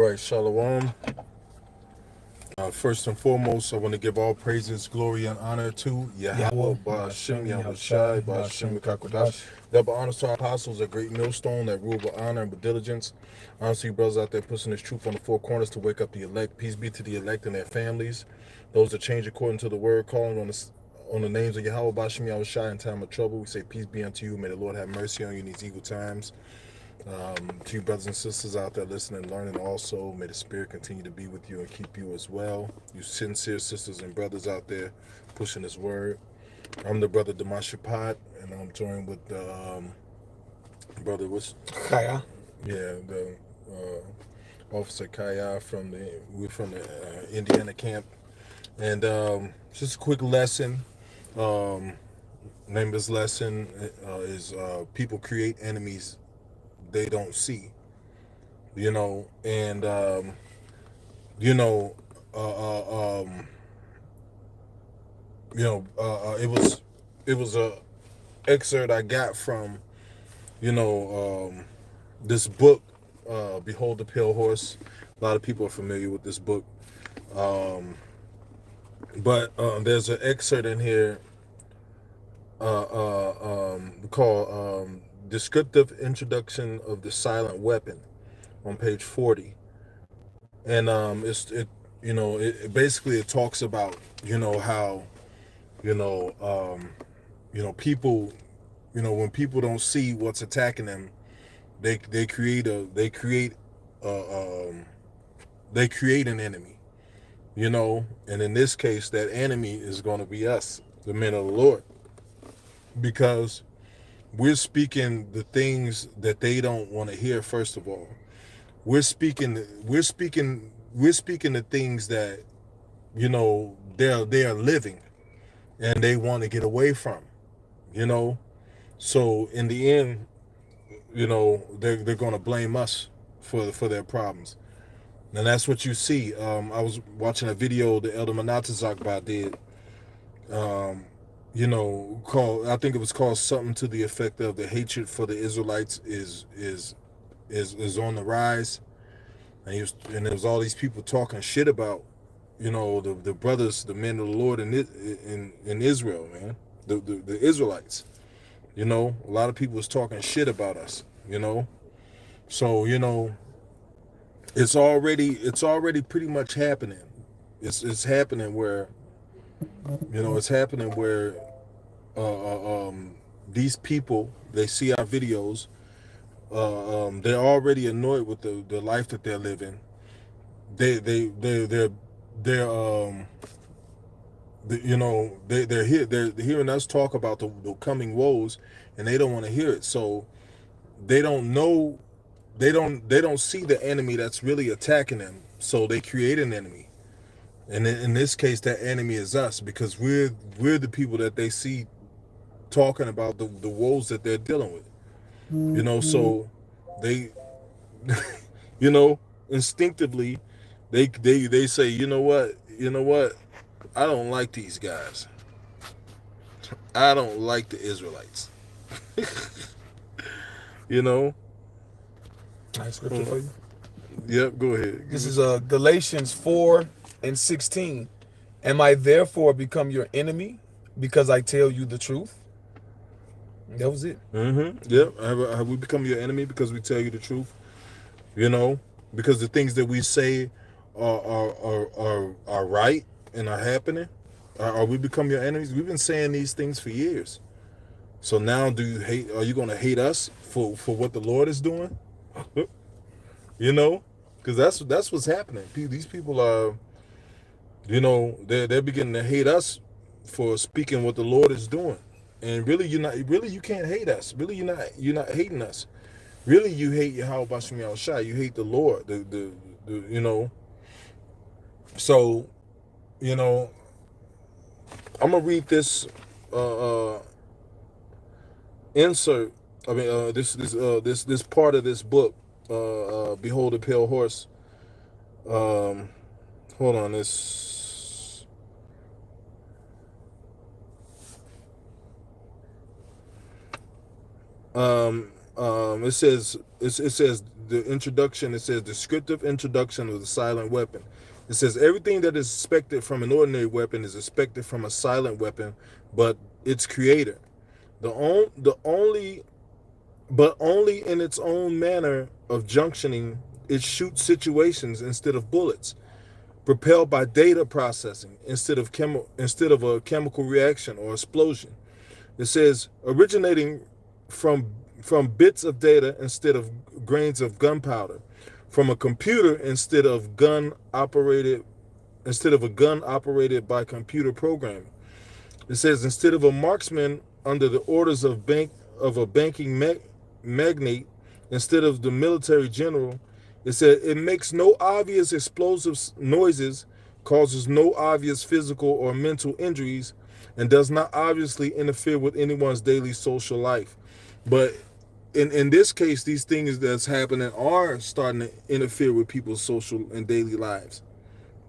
Right, Shalom. First and foremost, I want to give all praises, glory, and honor to Yahweh, Yahweh, Ba'ashem, Ba'ashem, Yahushai, Yahushai, Ba'ashem, Ba'ashem, Kakodash. Kakodash. Double honors to our apostles, a great millstone that rule with honor and with diligence. Honors to you brothers out there pushing this truth on the four corners to wake up the elect. Peace be to the elect and their families. Those that change according to the word, calling on the names of Yahweh, Ba'ashem, Yahushai in time of trouble. We say, peace be unto you. May the Lord have mercy on you in these evil times. To you brothers and sisters out there listening and learning also, may the Spirit continue to be with you and keep you as well. You sincere sisters and brothers out there pushing this word. I'm the brother Damashapat, and I'm joined with the brother, Kaya. the Officer Kaya we're from the Indiana camp. And just a quick lesson. Name of this lesson is people create enemies they don't see. And you know, uh, um, it was a excerpt I got from this book, Behold the Pale Horse. A lot of people are familiar with this book, but there's an excerpt in here called "Descriptive Introduction of the Silent Weapon" on page 40, and it basically it talks about how you know people when people don't see what's attacking them, they create uh, um, an enemy, and in this case that enemy is going to be us, the men of the Lord, because we're speaking the things that they don't want to hear. First of all, we're speaking the things that they are living and they want to get away from, you know so in the end, they're going to blame us for their problems, and that's what you see. I was watching a video the Elder Manatazakba did, called, I think it was called something to the effect of the hatred for the Israelites is on the rise, and there was all these people talking shit about the brothers, the men of the Lord in Israel, man, the Israelites. A lot of people was talking shit about us. So it's already pretty much happening. It's happening where these people, they see our videos, they're already annoyed with the life that they're living. They're hearing us talk about the coming woes, and they don't want to hear it. So they don't know, they don't see the enemy that's really attacking them. So they create an enemy, and in this case, that enemy is us, because we're the people that they see talking about the woes that they're dealing with. So they, instinctively, they say, you know what, I don't like these guys. I don't like the Israelites. you know. Nice scripture for you. Yep. Go ahead. This is Galatians 4:16. Am I therefore become your enemy because I tell you the truth? That was it. Yep. Have we become your enemy because we tell you the truth? Because the things that we say are right and are happening. Are we become your enemies? We've been saying these things for years. So now, are you going to hate us for what the Lord is doing? Because that's what's happening. These people are, they're beginning to hate us for speaking what the Lord is doing. And really, you can't hate us. Really, you're not hating us. Really, you hate Yahweh Bashim Yahushai. You hate the Lord. So, I'm gonna read this insert. I mean, this part of this book. Behold the Pale Horse. Hold on. This. It says, it says the introduction. It says descriptive introduction of the silent weapon. It says everything that is expected from an ordinary weapon is expected from a silent weapon, but its creator. The only but only in its own manner of junctioning, it shoots situations instead of bullets, propelled by data processing instead of a chemical reaction or explosion. It says originating from bits of data instead of grains of gunpowder, from a computer instead of a gun operated by computer programming. It says instead of a marksman under the orders of a banking magnate, instead of the military general. It said it makes no obvious explosive noises, causes no obvious physical or mental injuries, and does not obviously interfere with anyone's daily social life. But in this case, these things that's happening are starting to interfere with people's social and daily lives.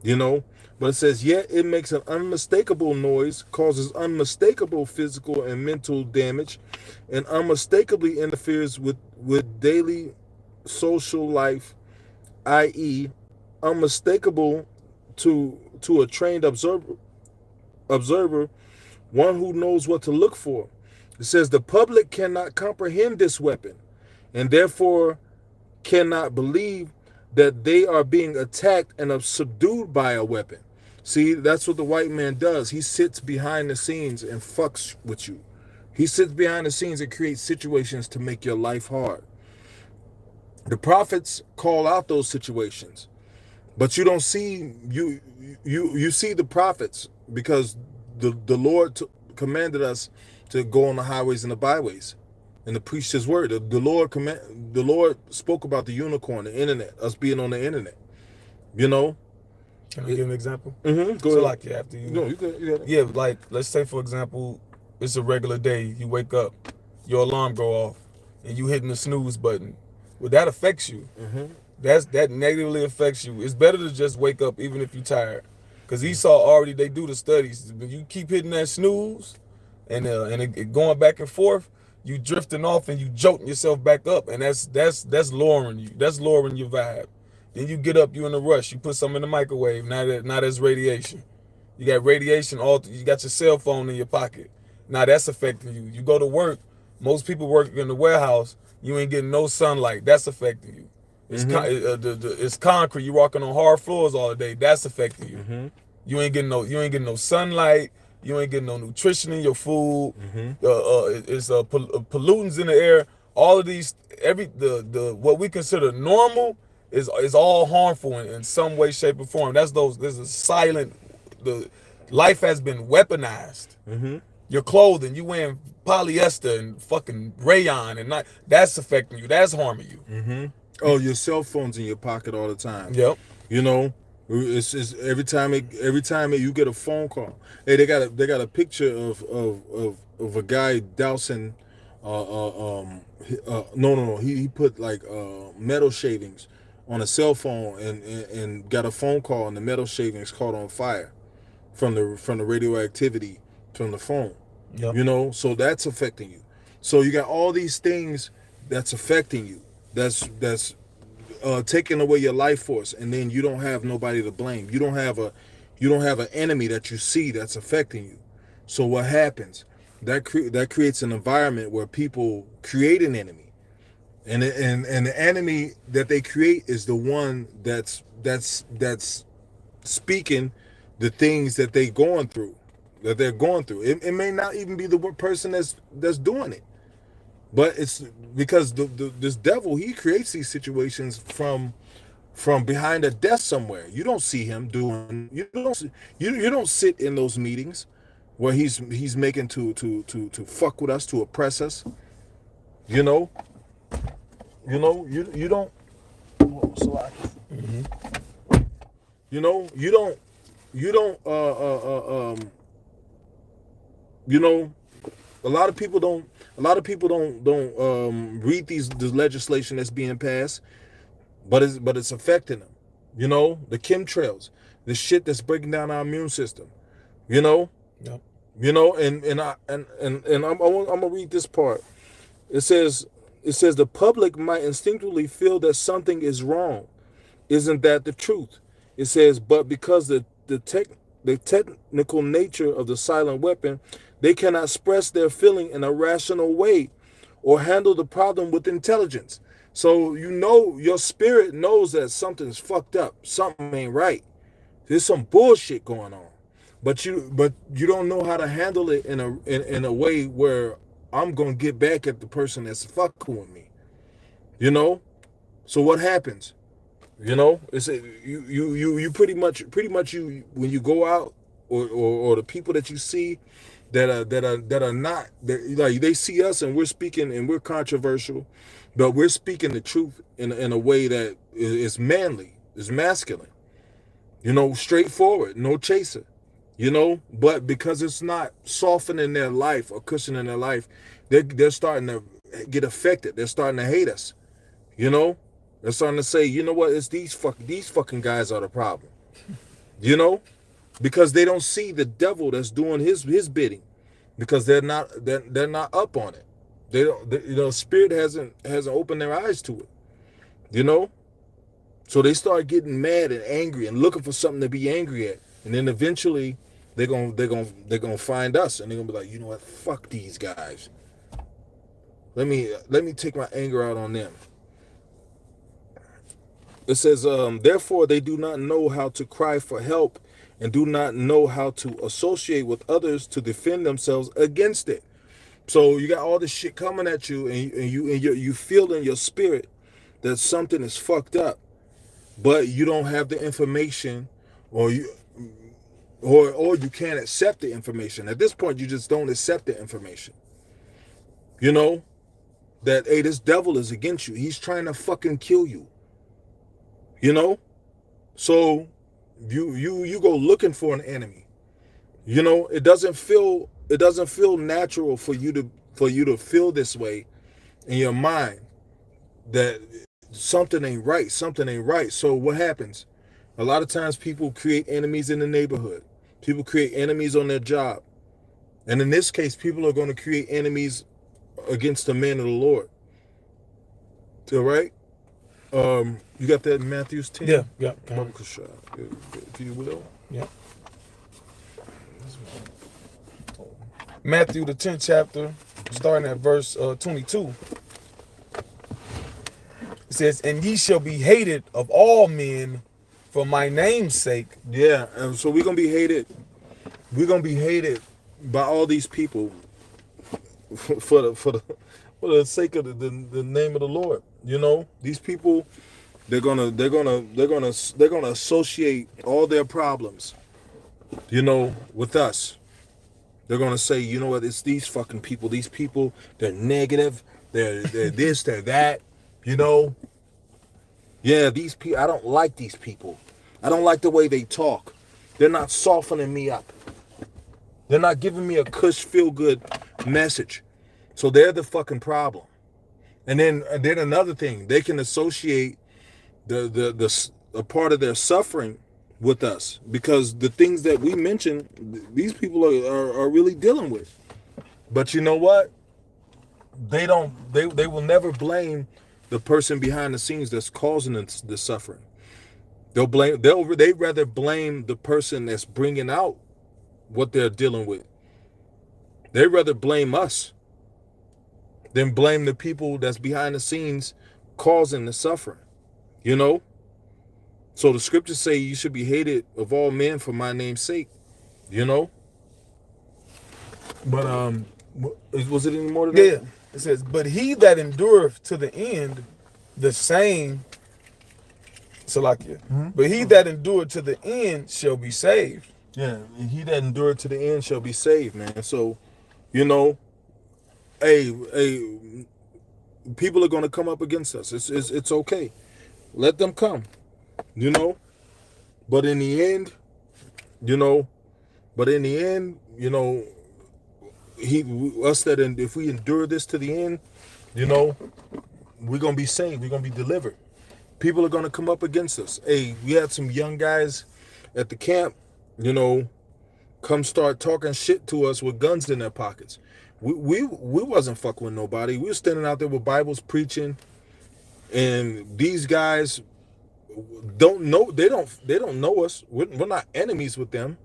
You know? But it says, yet it makes an unmistakable noise, causes unmistakable physical and mental damage, and unmistakably interferes with daily social life, i.e., unmistakable to a trained observer, one who knows what to look for. It says the public cannot comprehend this weapon, and therefore cannot believe that they are being attacked and are subdued by a weapon. See, that's what the white man does. He sits behind the scenes and fucks with you. He sits behind the scenes and creates situations to make your life hard. The prophets call out those situations, but you don't see you see the prophets because the Lord commanded us to go on the highways and the byways and to preach His word. The Lord spoke about the unicorn, the internet, us being on the internet. You know. Can I give an example? Go ahead. Like after you. No, you got it. Yeah, like let's say for example, it's a regular day. You wake up, your alarm go off, and you hitting the snooze button. Well, that affects you. That negatively affects you. It's better to just wake up even if you're tired, because Esau already they do the studies. When you keep hitting that snooze, and it going back and forth, you drifting off and you jolting yourself back up, and that's lowering you. That's lowering your vibe. Then you get up, you in a rush. You put something in the microwave. Now that's radiation. You got radiation. You got your cell phone in your pocket. Now that's affecting you. You go to work. Most people working in the warehouse. You ain't getting no sunlight. That's affecting you. It's it's concrete. You walking on hard floors all day. That's affecting you. You ain't getting no sunlight. You ain't getting no nutrition in your food. It's pollutants in the air. All of these, what we consider normal is all harmful in some way, shape, or form. There's a silent. The life has been weaponized. Your clothing, you wearing polyester and fucking rayon, and that's affecting you. That's harming you. Oh, your cell phone's in your pocket all the time. Yep. You know, it's every time you get a phone call. Hey, they got a picture of a guy dousing. No. He put like metal shavings on a cell phone and got a phone call, and the metal shavings caught on fire from the radioactivity from the phone. Yep. You know, so that's affecting you. So you got all these things that's affecting you. That's taking away your life force, and then you don't have nobody to blame. You don't have an enemy that you see that's affecting you. So what happens? That creates an environment where people create an enemy, and the enemy that they create is the one that's speaking the things that they're going through. It may not even be the person that's doing it, but it's because this devil, he creates these situations from behind a desk somewhere. You don't see him doing. You don't sit in those meetings where he's making to fuck with us, to oppress us. You know. You don't. You know, you don't. You know, a lot of people don't read the legislation that's being passed, but it's affecting them. You know, the chemtrails, the shit that's breaking down our immune system. You know. Yep. You know, and I'm gonna read this part. It says it says the public might instinctively feel that something is wrong. Isn't that the truth? It says, but because the technical nature of the silent weapon, they cannot express their feeling in a rational way or handle the problem with intelligence. So you know your spirit knows that something's fucked up, something ain't right. There's some bullshit going on, but you don't know how to handle it in a way where I'm gonna get back at the person that's fucking with me. You know. So what happens? You know, it's you pretty much you when you go out or the people that you see that are not that, like they see us and we're speaking and we're controversial, but we're speaking the truth in a way that is manly, is masculine. You know, straightforward, no chaser. You know, but because it's not softening their life or cushioning their life, they're starting to get affected. They're starting to hate us. You know, they're starting to say, you know what, it's these fucking guys are the problem. You know, because they don't see the devil that's doing his bidding, because they're not up on it. They don't, you know, spirit hasn't opened their eyes to it. You know, so they start getting mad and angry and looking for something to be angry at, and then eventually they're gonna find us and they're gonna be like, you know what, fuck these guys. Let me take my anger out on them. It says, therefore they do not know how to cry for help and do not know how to associate with others to defend themselves against it. So you got all this shit coming at you, and you feel in your spirit that something is fucked up, but you don't have the information, or you can't accept the information. At this point, you just don't accept the information. You know that, hey, this devil is against you. He's trying to fucking kill you. You know, so you go looking for an enemy. You know, it doesn't feel natural for you to feel this way in your mind, that something ain't right. So what happens? A lot of times people create enemies in the neighborhood. People create enemies on their job. And in this case, people are going to create enemies against the man of the Lord. All right? You got that in Matthew 10? Yeah. If you will. Yeah. Matthew the 10th chapter, starting at verse 22. It says, and ye shall be hated of all men for my name's sake. Yeah, and so we're gonna be hated. We're gonna be hated by all these people for the sake of the name of the Lord. You know, these people, they're gonna associate all their problems, you know, with us. They're gonna say, you know what, it's these fucking people. These people, they're negative. They're this, they're that. You know. Yeah, these people. I don't like these people. I don't like the way they talk. They're not softening me up. They're not giving me a cush, feel good message. So they're the fucking problem. And then another thing, they can associate a part of their suffering with us, because the things that we mentioned, these people are really dealing with. But you know what? They will never blame the person behind the scenes that's causing the suffering. They'd rather blame the person that's bringing out what they're dealing with. They'd rather blame us than blame the people that's behind the scenes causing the suffering. You know? So the scriptures say you should be hated of all men for my name's sake. You know? But was it any more to that? Yeah. It says, but he that endureth to the end, the same, Salakia. Mm-hmm. But he that endured to the end shall be saved. Yeah, he that endured to the end shall be saved, man. So, you know, hey, people are going to come up against us. It's okay. Let them come, you know. But in the end, you know, if we endure this to the end, you know, we're going to be saved. We're going to be delivered. People are going to come up against us. Hey, we had some young guys at the camp, you know, come start talking shit to us with guns in their pockets. We wasn't fucking with nobody. We were standing out there with Bibles preaching, and these guys don't know. They don't know us. We're not enemies with them.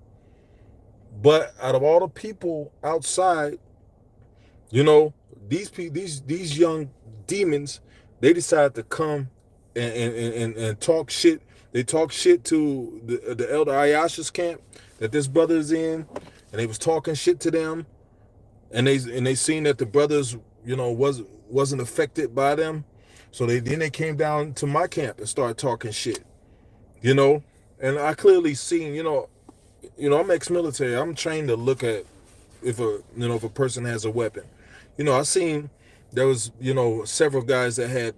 But out of all the people outside, you know, these young demons, they decided to come and talk shit. They talk shit to the elder Ayasha's camp that this brother is in, and they was talking shit to them, and they seen that the brothers, you know, wasn't affected by them, so they came down to my camp and started talking shit, you know, and I clearly seen, I'm ex-military. I'm trained to look at if a person has a weapon. I seen there was, several guys that had,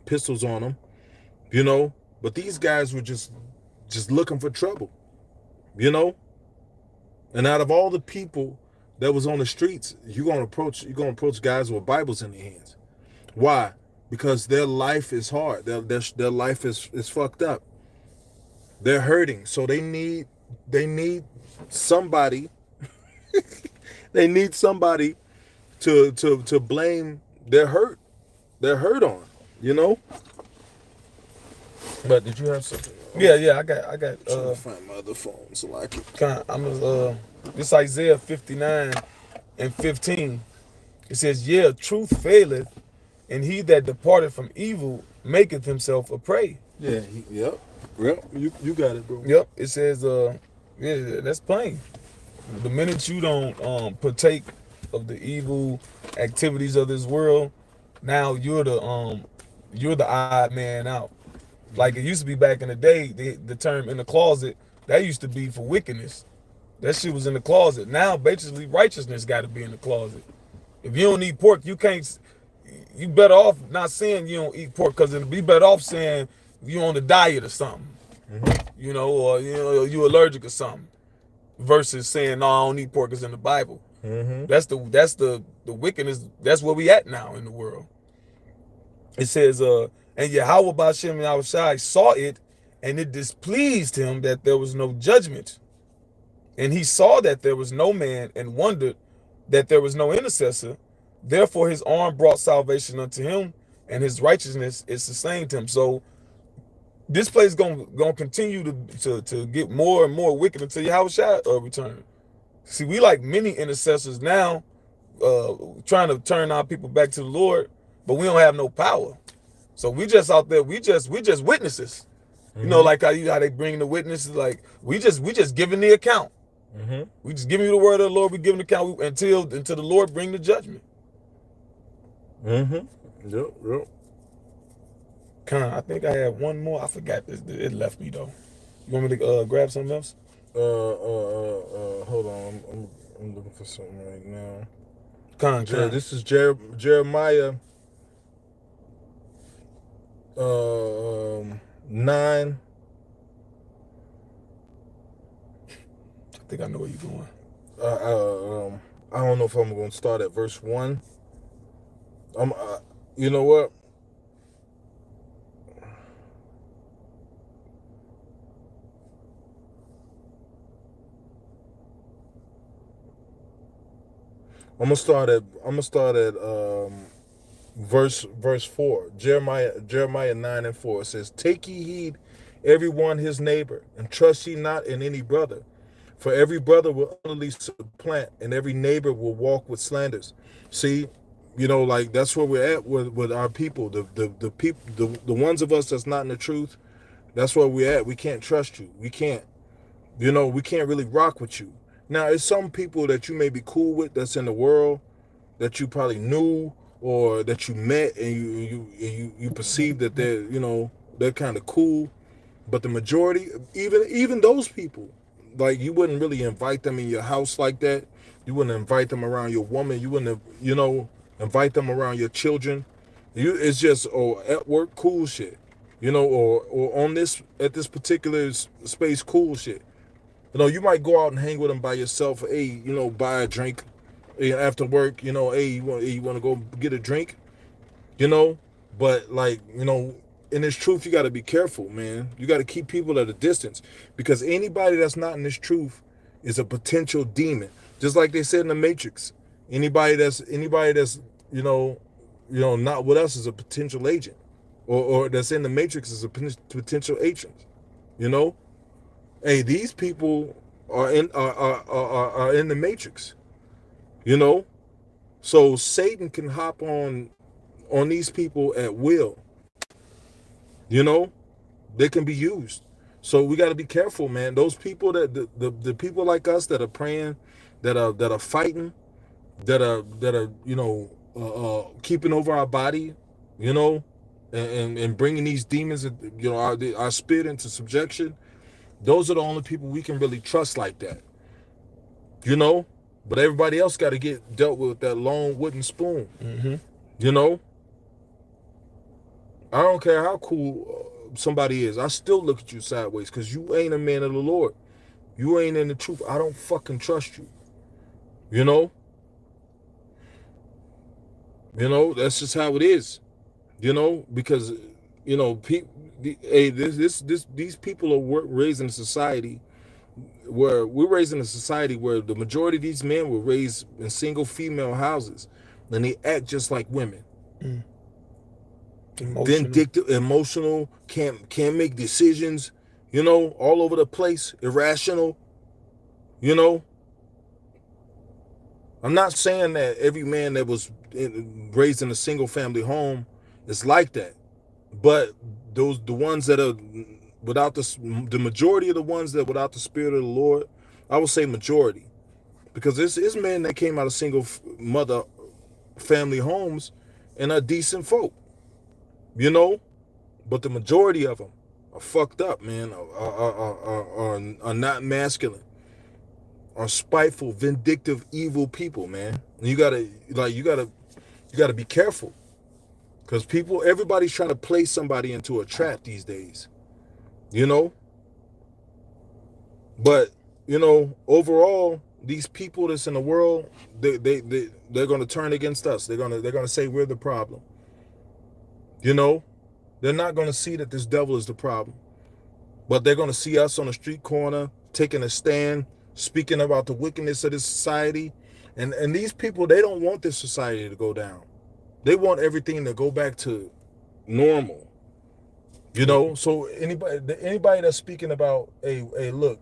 pistols on them, but these guys were just looking for trouble, you know? And out of all the people that was on the streets, you're gonna approach guys with Bibles in their hands. Why? Because their life is hard. Their life is fucked up. They're hurting. So they need somebody they need somebody to blame their hurt on, you know? But did you have something? Yeah, I got I'm trying to find my other phone so I can. This Isaiah 59:15. It says, "Yeah, truth faileth, and he that departed from evil maketh himself a prey." Yeah, yep. You got it, bro. Yep. It says, yeah, that's plain. The minute you don't partake of the evil activities of this world, now you're the odd man out. Like it used to be back in the day, the term "in the closet," that used to be for wickedness. That shit was in the closet. Now, basically, righteousness got to be in the closet. If you don't eat pork, you can't. You better off not saying you don't eat pork, because it'll be better off saying you on a diet or something, or you allergic or something, versus saying no, I don't eat pork. It's in the Bible. That's the wickedness. That's where we at now in the world. It says, and Yahweh Ba'ashem Yahushai saw it, and it displeased him that there was no judgment. And he saw that there was no man, and wondered that there was no intercessor. Therefore his arm brought salvation unto him, and his righteousness is sustained him. So this place gonna continue to get more and more wicked until Yahushua return. See, we like many intercessors now, trying to turn our people back to the Lord, but we don't have no power. So we just out there, we just witnesses. Like how they bring the witnesses, like we just giving the account. We just giving you the word of the Lord. We giving the account until the Lord bring the judgment. Yep. I think I had one more. I forgot this. It left me though. You want me to grab something else? Hold on. I'm looking for something right now. This is Jeremiah 9. I think I know where you're going. I don't know if I'm going to start at verse 1. You know what? I'm gonna start at verse 4. Jeremiah 9:4. It says, "Take ye heed every one his neighbor, and trust ye not in any brother. For every brother will utterly supplant, and every neighbor will walk with slanders." See, like that's where we're at with our people. The people, the ones of us that's not in the truth, that's where we're at. We can't trust you. We can't. We can't really rock with you. Now, it's some people that you may be cool with that's in the world that you probably knew or that you met, and you perceive that they're kind of cool, but the majority, even those people, like you wouldn't really invite them in your house like that. You wouldn't invite them around your woman. You wouldn't invite them around your children. It's just at work cool shit, or on at this particular space cool shit. You might go out and hang with them by yourself. Hey, buy a drink after work. Hey, you want to go get a drink? But in this truth, you got to be careful, man. You got to keep people at a distance, because anybody that's not in this truth is a potential demon. Just like they said in the Matrix, Anybody that's not with us is a potential agent, or that's in the matrix is a potential agent. You know, hey, these people are in the matrix. You know, so Satan can hop on these people at will. You know, they can be used. So we got to be careful, man. Those people the people like us that are praying, that are fighting, that are keeping over our body, you know, and bringing these demons, our spirit into subjection. Those are the only people we can really trust like that, you know. But everybody else got to get dealt with that long wooden spoon, you know. I don't care how cool somebody is. I still look at you sideways because you ain't a man of the Lord. You ain't in the truth. I don't fucking trust you. You know? You know, that's just how it is. You know, because these people are raised in a society where the majority of these men were raised in single female houses, and they act just like women. Vindictive, emotional, can't make decisions, you know, all over the place, irrational, you know. I'm not saying that every man that was raised in a single family home is like that, but the ones that are without the majority of the ones that without the spirit of the Lord, I would say majority, because it's men that came out of single mother family homes and are decent folk, you know. But the majority of them are fucked up, man. Are not masculine. Are spiteful, vindictive, evil people, man. And you gotta be careful, because everybody's trying to play somebody into a trap these days, you know. But you know, overall, these people that's in the world, they're gonna turn against us. They're gonna say we're the problem, you know. They're not going to see that this devil is the problem, but they're going to see us on the street corner taking a stand, speaking about the wickedness of this society. And these people, they don't want this society to go down. They want everything to go back to normal, you know. So anybody that's speaking about, hey, look,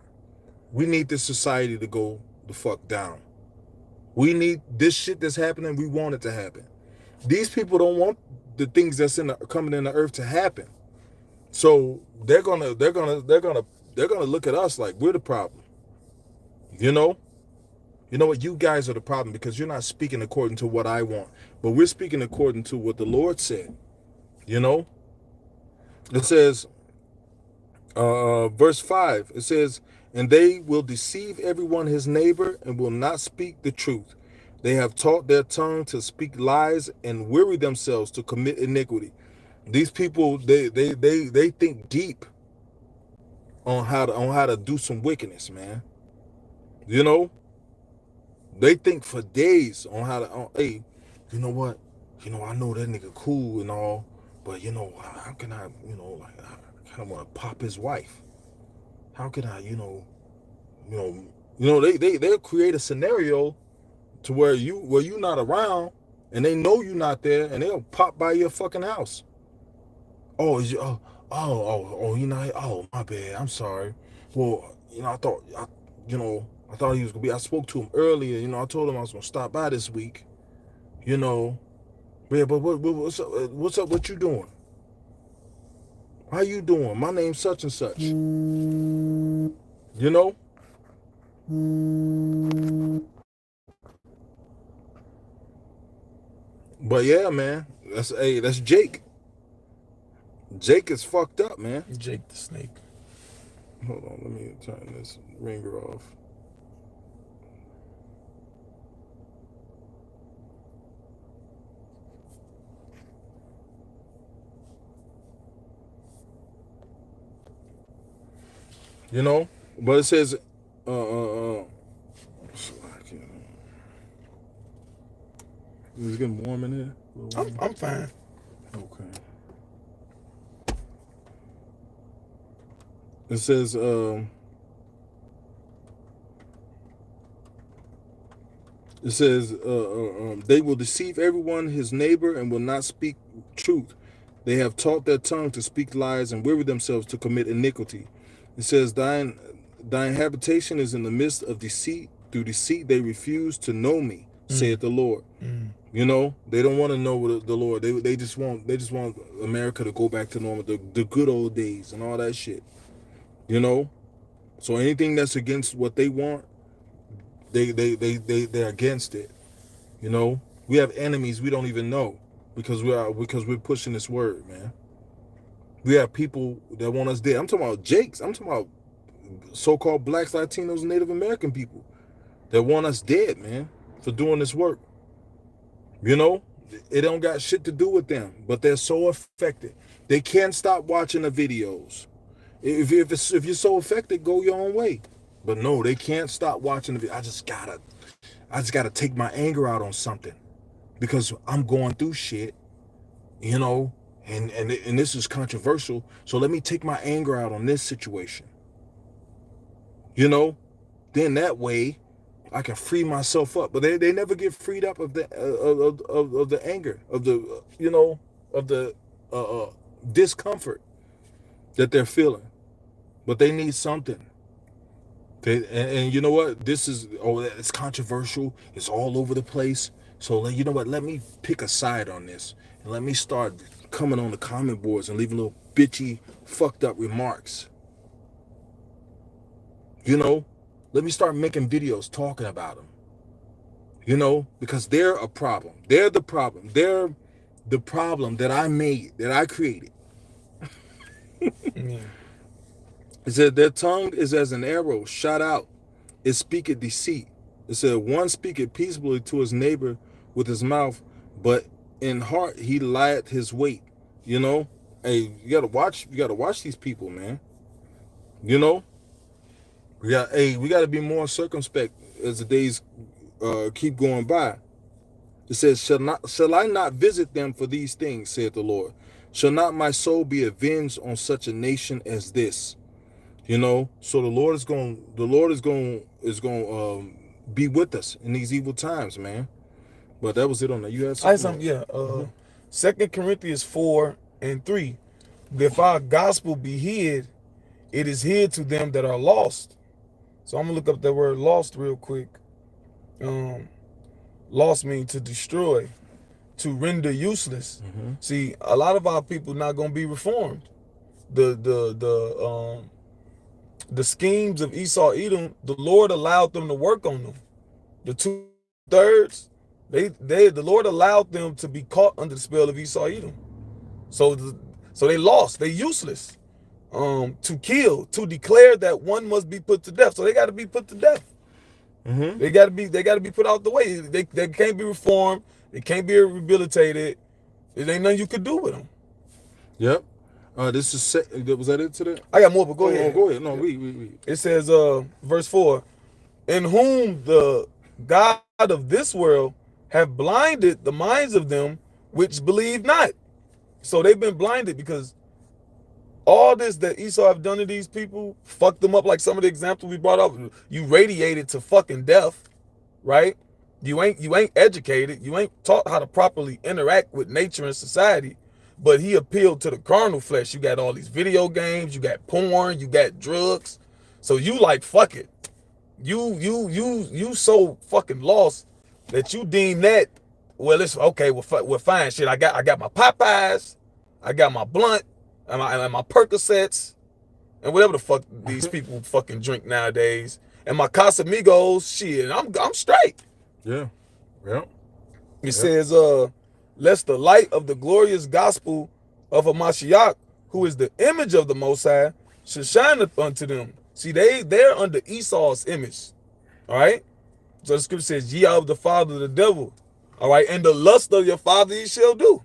we need this society to go the fuck down. We need this shit that's happening. We want it to happen. These people don't want the things that's coming in the earth to happen. So they're gonna look at us like we're the problem. You know what? You guys are the problem because you're not speaking according to what I want, but we're speaking according to what the Lord said. You know, it says, verse 5. It says, "And they will deceive everyone his neighbor and will not speak the truth. They have taught their tongue to speak lies and weary themselves to commit iniquity." These people, they think deep on how to do some wickedness, man. You know, they think for days on how to. Hey, you know what? You know, I know that nigga cool and all, but you know, how can I? You know, like I kind of want to pop his wife. How can I? They'll create a scenario to where you're not around, and they know you're not there, and they'll pop by your fucking house. Oh, is you? You know? Oh, my bad. I'm sorry. Well, you know, I thought he was gonna be. I spoke to him earlier. You know, I told him I was gonna stop by this week. You know, yeah. But what's up? What's up? What you doing? How you doing? My name's such and such. You know. But yeah, man. That's Jake. Jake is fucked up, man. Jake the Snake. Hold on, let me turn this ringer off. You know, but it says, it's getting warm in here. I'm fine. Okay. It says, It says, they will deceive everyone, his neighbor, and will not speak truth. They have taught their tongue to speak lies and weary themselves to commit iniquity. It says, thine habitation is in the midst of deceit. Through deceit they refuse to know me, saith the Lord. You know, they don't want to know the Lord. They just want America to go back to normal, the good old days and all that shit. You know, so anything that's against what they want, they're against it. You know, we have enemies we don't even know because we're pushing this word, man. We have people that want us dead. I'm talking about Jakes. I'm talking about so-called blacks, Latinos, and Native American people that want us dead, man, for doing this work. You know, it don't got shit to do with them, but they're so affected. They can't stop watching the videos. If you're so affected, go your own way. But no, they can't stop watching the video. I just gotta take my anger out on something because I'm going through shit, you know, and this is controversial. So let me take my anger out on this situation. You know, then that way I can free myself up. But they never get freed up of the anger, of the you know, of the discomfort that they're feeling. But they need something. And you know what? This is, it's controversial. It's all over the place. So you know what? Let me pick a side on this. And let me start coming on the comment boards and leaving little bitchy, fucked up remarks. You know? Let me start making videos talking about them. You know? Because they're a problem. They're the problem. They're the problem that I made, that I created. Yeah. It said, their tongue is as an arrow shot out. It speaketh deceit. It said, one speaketh peaceably to his neighbor with his mouth, but in heart he lieth his weight. You know? Hey, you gotta watch these people, man. You know? We gotta be more circumspect as the days keep going by. It says, shall I not visit them for these things, saith the Lord? Shall not my soul be avenged on such a nation as this? You know, so the Lord is going be with us in these evil times, man. But that was it on that. You had something? Yeah. 2 Corinthians 4:3. If our gospel be hid, it is hid to them that are lost. So I'm gonna look up that word lost real quick. Lost means to destroy, to render useless. See, a lot of our people not gonna be reformed. The schemes of Esau Edom, the Lord allowed them to work on them. The 2/3, the Lord allowed them to be caught under the spell of Esau Edom. So they lost. They useless. To kill, to declare that one must be put to death. So they got to be put to death. They got to be put out the way. They can't be reformed. They can't be rehabilitated. There ain't nothing you could do with them. Yep. This is was that it today? I got more, but go ahead. Go ahead. No, read. It says, verse 4, in whom the God of this world have blinded the minds of them which believe not. So they've been blinded because all this that Esau have done to these people fucked them up. Like some of the examples we brought up, you radiated to fucking death, right? You ain't educated. You ain't taught how to properly interact with nature and society. But he appealed to the carnal flesh. You got all these video games, you got porn, you got drugs. So you like, fuck it. You so fucking lost that you deem that, well, it's okay, we're fine. Shit, I got my Popeyes, I got my blunt, and my Percocets, and whatever the fuck these people fucking drink nowadays, and my Casamigos, shit, I'm straight. Yeah. It says, lest the light of the glorious gospel of a Mashiach, who is the image of the Most High, should shine unto them. See, they're under Esau's image. All right? So the scripture says, ye are of the father of the devil. All right? And the lust of your father ye shall do.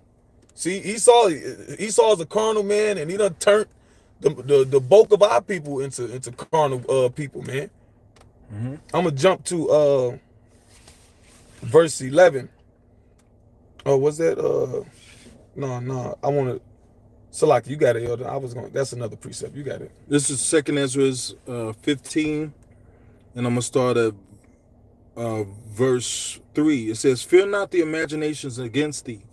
See, Esau is a carnal man, and he done turned the bulk of our people into carnal people, man. I'm going to jump to verse 11. Oh, was that no, I want to Salaki, you got it, Elder. That's another precept. You got it. This is 2 Ezra 15, and I'm gonna start at verse 3. It says, "Fear not the imaginations against thee.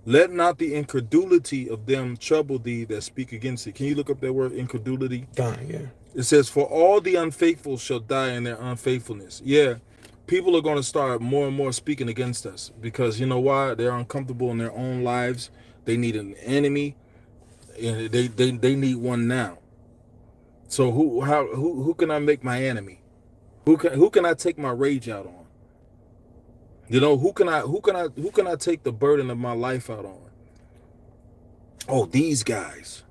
Let not the incredulity of them trouble thee that speak against thee." Can you look up that word incredulity? Done, yeah. It says, "For all the unfaithful shall die in their unfaithfulness." Yeah, people are going to start more and more speaking against us because you know why? They're uncomfortable in their own lives. They need an enemy, and they need one now. So who can I make my enemy? Who can I take my rage out on? You know, who can I take the burden of my life out on? Oh, these guys.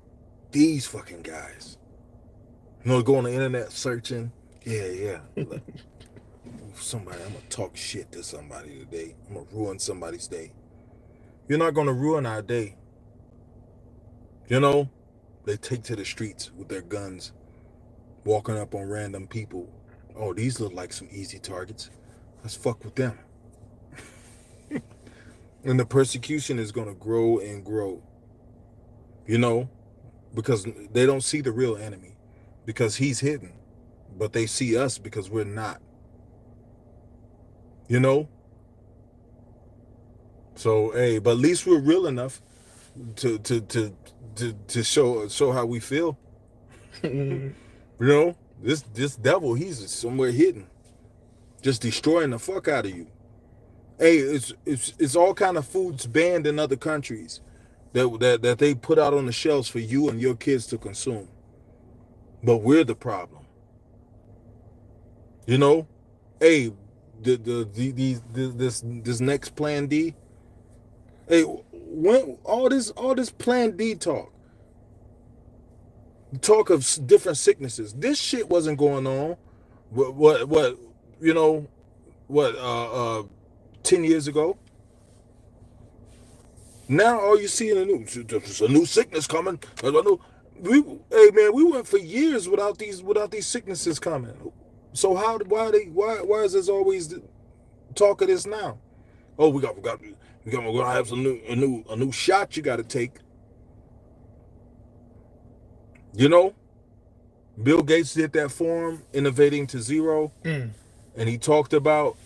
These fucking guys. You know, go on the internet searching. Yeah. Look, somebody, I'm gonna talk shit to somebody today. I'm gonna ruin somebody's day. You're not gonna ruin our day. You know, they take to the streets with their guns, walking up on random people. Oh, these look like some easy targets. Let's fuck with them. And the persecution is gonna grow and grow. You know, because they don't see the real enemy, because he's hidden, but they see us because we're not. You know. So hey, but at least we're real enough to show how we feel. You know, this devil, he's somewhere hidden, just destroying the fuck out of you. Hey, it's all kind of foods banned in other countries that they put out on the shelves for you and your kids to consume. But we're the problem. You know, hey, this next Plan D. Hey, when all this Plan D talk of different sicknesses, this shit wasn't going on. What you know, what 10 years ago. Now all you see in the news, there's a new sickness coming. Hey man, we went for years without these sicknesses coming. So why is this always the talk of this now? Oh, we're gonna have a new shot you gotta take. You know, Bill Gates did that forum, Innovating to Zero, and he talked about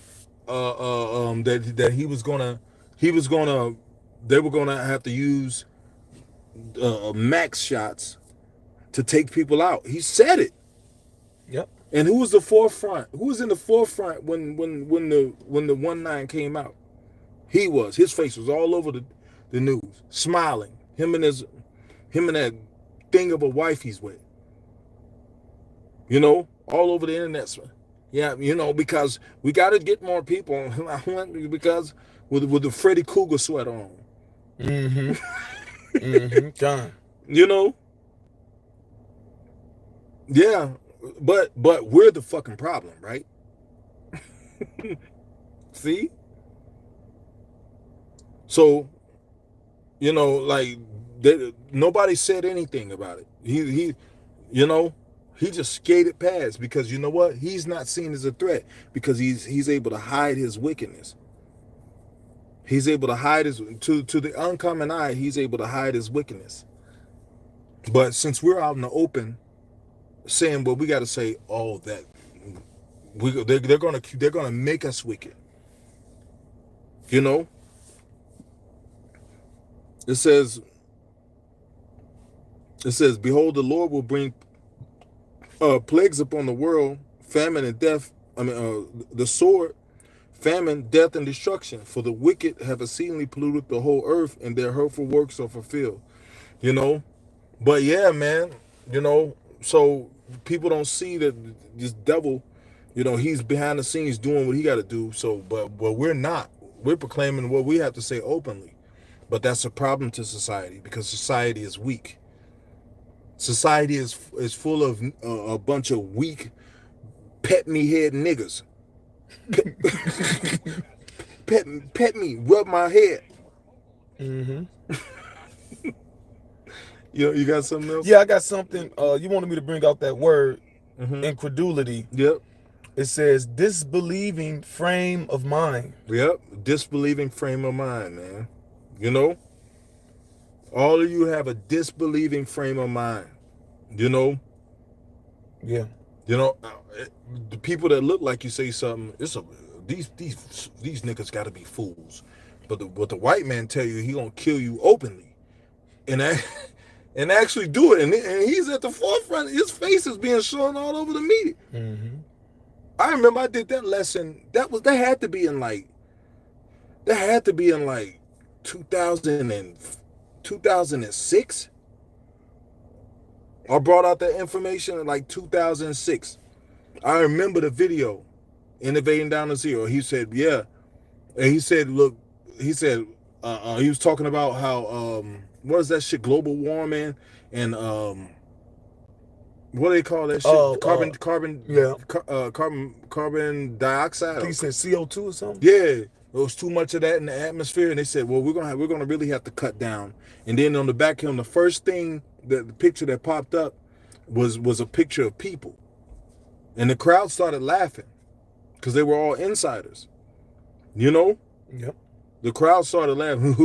that they were gonna have to use max shots to take people out. He said it. Yep. And who was the forefront? Who was in the forefront when the 19 came out? He was. His face was all over the news, smiling. Him and that thing of a wife he's with. You know, all over the internet. Yeah, you know, because we got to get more people. Because with the Freddy Krueger sweater on. John. You know. Yeah, but we're the fucking problem, right? See? So, you know, like nobody said anything about it. He you know, he just skated past because you know what? He's not seen as a threat because he's able to hide his wickedness. He's able to hide his to the uncommon eye. He's able to hide his wickedness. But since we're out in the open, saying, well, we got to say, oh, that they're gonna make us wicked. You know. It says, behold, the Lord will bring plagues upon the world, famine and death. The sword, famine, death, and destruction. For the wicked have exceedingly polluted the whole earth, and their hurtful works are fulfilled. You know, but yeah, man. You know, so people don't see that this devil, you know, he's behind the scenes doing what he got to do. So, but we're not. We're proclaiming what we have to say openly. But that's a problem to society because society is weak. Society is full of a bunch of weak, pet me head niggas. Pet me, rub my head. You got something else? Yeah, I got something. You wanted me to bring out that word, incredulity. Yep. It says disbelieving frame of mind. Yep, disbelieving frame of mind, man. You know, all of you have a disbelieving frame of mind. You know. Yeah. You know, the people that look like you say something, these niggas got to be fools. But the white man tell you he gonna kill you openly, and and actually do it. And he's at the forefront. His face is being shown all over the media. Mm-hmm. I remember I did that lesson. That had to be in like 2006. I brought out that information in like 2006. I remember the video, Innovating Down to Zero. He said, yeah. And he said, look, he said, he was talking about how, what is that shit, global warming and, what do they call that shit? Carbon dioxide. I think he said CO2 or something. Yeah. There was too much of that in the atmosphere, and they said, well, we're gonna really have to cut down. And then on the back of him, the first thing, the picture that popped up was a picture of people. And the crowd started laughing because they were all insiders. You know? Yep. The crowd started laughing.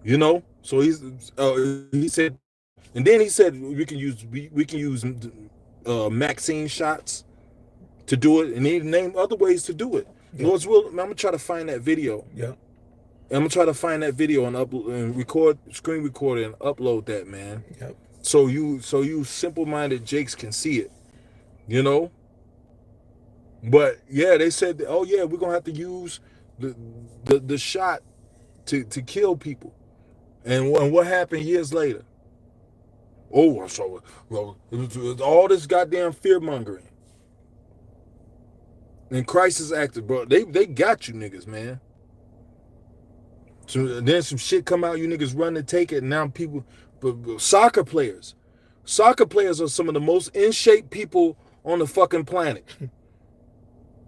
You know? So he said, and then he said we can use vaccine shots to do it, and he named other ways to do it. Yep. Lord's will, I'm gonna try to find that video. Yeah. I'm gonna try to find that video and screen record it and upload that, man. Yep. So you simple-minded Jakes can see it, you know. But yeah, they said, oh yeah, we're gonna have to use the shot to kill people. And what happened years later? Oh, so it was all this goddamn fear mongering. And crisis actors, bro, they got you niggas, man. So then some shit come out, you niggas run to take it, and now people, but soccer players are some of the most in shape people on the fucking planet.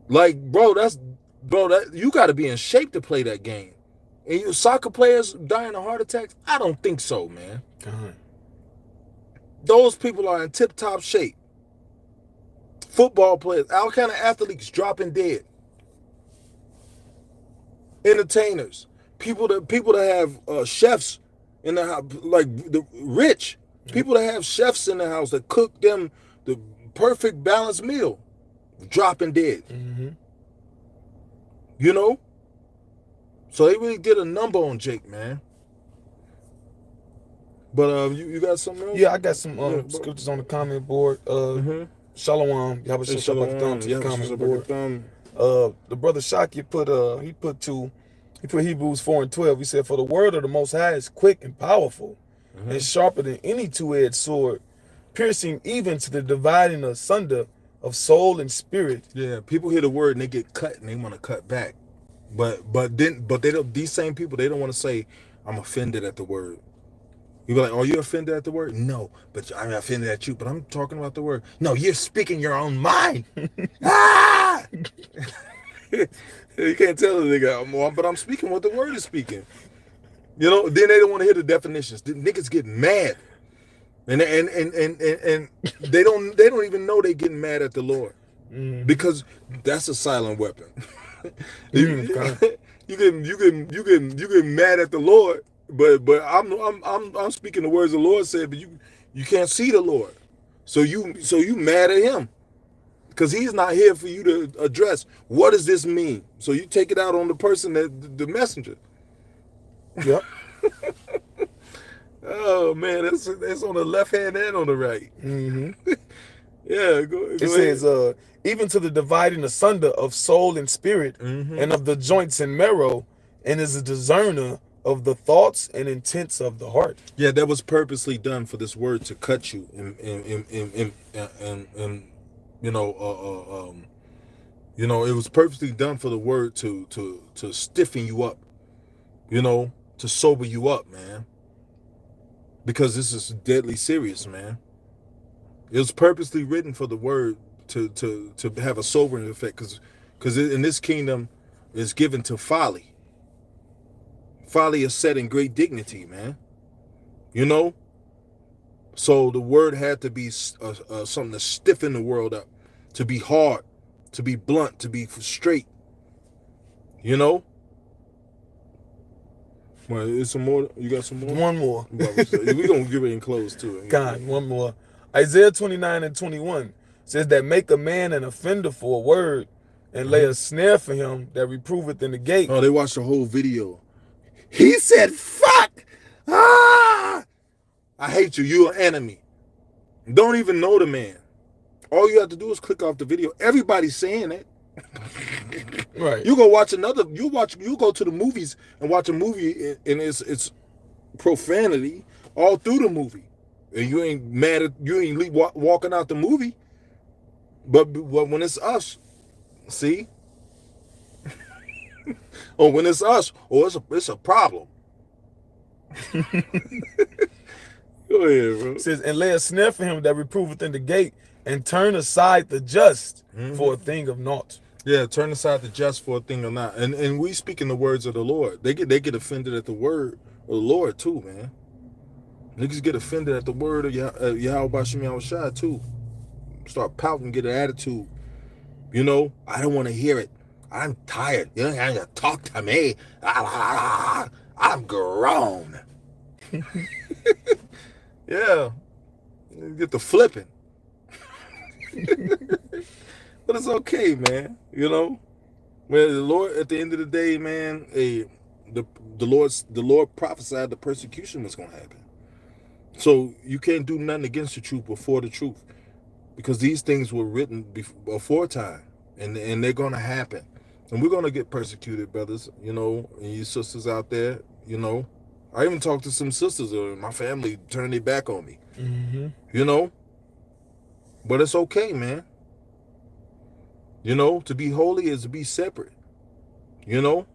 Like, bro, that you got to be in shape to play that game. And soccer players dying of heart attacks? I don't think so, man. Uh-huh. Those people are in tip-top shape. Football players, all kind of athletes dropping dead. Entertainers, people that have chefs in the house, like the rich people that have chefs in the house that cook them the perfect balanced meal, dropping dead. Mm-hmm. You know, so they really did a number on Jake, man. But you got something else? Yeah, I got some scriptures on the comment board. Shalom, y'all should shut the thumb to the comment board. The brother Shaki put Hebrews 4:12. He said, for the word of the Most High is quick and powerful, and sharper than any two-edged sword, piercing even to the dividing asunder of soul and spirit. Yeah, people hear the word and they get cut and they want to cut back, but they don't. These same people, they don't want to say, I'm offended at the word. You be like, are you offended at the word? No, but I'm offended at you. But I'm talking about the word. No, you're speaking your own mind. Ah! You can't tell the nigga, but I'm speaking what the word is speaking. You know. Then they don't want to hear the definitions. The niggas get mad, and they don't even know they getting mad at the Lord, because that's a silent weapon. You get mad at the Lord. But I'm speaking the words the Lord said, but you can't see the Lord, so you mad at him, because he's not here for you to address. What does this mean? So you take it out on the person the messenger. Yep. Oh man, that's on the left hand and on the right. Mm-hmm. Yeah, go it ahead. says, even to the dividing asunder of soul and spirit, and of the joints and marrow, and is a discerner of the thoughts and intents of the heart. Yeah, that was purposely done for this word to cut you, and it was purposely done for the word to stiffen you up, to sober you up, man. Because this is deadly serious, man. It was purposely written for the word to have a sobering effect, because in this kingdom is given to folly. Folly is set in great dignity, man. So the word had to be something to stiffen the world up, to be hard, to be blunt, to be straight. Well, is some more? You got some more? One more. We're going to get ready and close too. God, one more. Isaiah 29:21 says that make a man an offender for a word, and lay a snare for him that reproveth in the gate. Oh, they watched the whole video. He said, fuck! Ah! I hate you. You're an enemy. Don't even know the man. All you have to do is click off the video. Everybody's saying it. Right. You go watch another. You go to the movies and watch a movie, and it's profanity all through the movie, and you ain't mad at you ain't walking out the movie. But when it's us, see, or when it's us, or it's a problem. Go ahead, bro. It says, and lay a snare for him that reproveth in the gate, and turn aside the just for a thing of naught. Yeah, turn aside the just for a thing or not. And we speaking the words of the Lord. They get offended at the word of the Lord too, man. Niggas get offended at the word of Yahweh Bashim Yahushua too. Start pouting, get an attitude. You know, I don't want to hear it. I'm tired. You don't have to talk to me. I'm grown. Yeah. Get the flipping. But it's okay, man. You know, well, the Lord at the end of the day, man, the Lord prophesied the persecution was gonna happen. So you can't do nothing against the truth before the truth, because these things were written before time, and they're gonna happen, and we're gonna get persecuted, brothers. You know, and you sisters out there. You know, I even talked to some sisters, or my family turned their back on me. You know, but it's okay, man. You know, to be holy is to be separate. You know,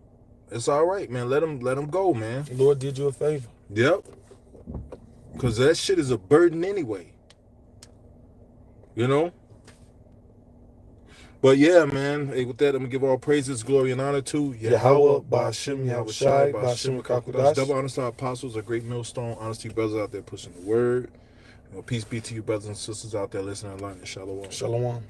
it's all right, man. Let them go, man. The Lord did you a favor. Yep. Because that shit is a burden anyway. You know? But yeah, man. Hey, with that, I'm going to give all praises, glory, and honor to Yahweh, Ba'ashem, Yahushai, Ba'ashem, Kakudash. Double honor to our apostles, a great millstone. Honesty, brothers out there pushing the word. You know, peace be to you, brothers and sisters out there listening and learning. Shalom. Shalom.